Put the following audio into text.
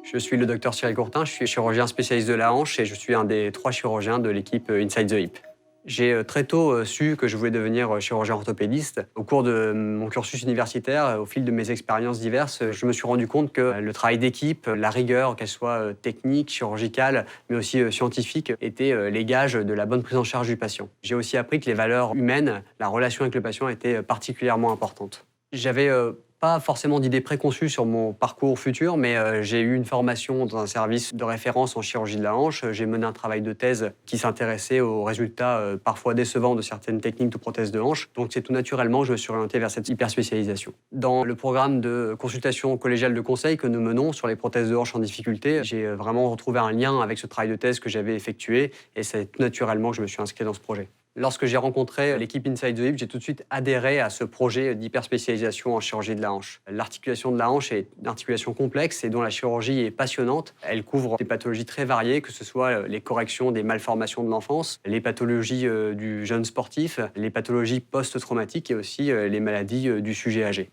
Je suis le docteur Cyril Courtin, je suis chirurgien spécialiste de la hanche et je suis un des 3 chirurgiens de l'équipe Inside the Hip. J'ai très tôt su que je voulais devenir chirurgien orthopédiste. Au cours de mon cursus universitaire, au fil de mes expériences diverses, je me suis rendu compte que le travail d'équipe, la rigueur, qu'elle soit technique, chirurgicale, mais aussi scientifique, étaient les gages de la bonne prise en charge du patient. J'ai aussi appris que les valeurs humaines, la relation avec le patient étaient particulièrement importantes. J'avais pas forcément d'idées préconçues sur mon parcours futur, mais j'ai eu une formation dans un service de référence en chirurgie de la hanche. J'ai mené un travail de thèse qui s'intéressait aux résultats parfois décevants de certaines techniques de prothèse de hanche. Donc c'est tout naturellement que je me suis orienté vers cette hyperspécialisation. Dans le programme de consultation collégiale de conseil que nous menons sur les prothèses de hanche en difficulté, j'ai vraiment retrouvé un lien avec ce travail de thèse que j'avais effectué et c'est tout naturellement que je me suis inscrit dans ce projet. Lorsque j'ai rencontré l'équipe Inside the Hip, j'ai tout de suite adhéré à ce projet d'hyperspécialisation en chirurgie de la hanche. L'articulation de la hanche est une articulation complexe et dont la chirurgie est passionnante. Elle couvre des pathologies très variées, que ce soit les corrections des malformations de l'enfance, les pathologies du jeune sportif, les pathologies post-traumatiques et aussi les maladies du sujet âgé.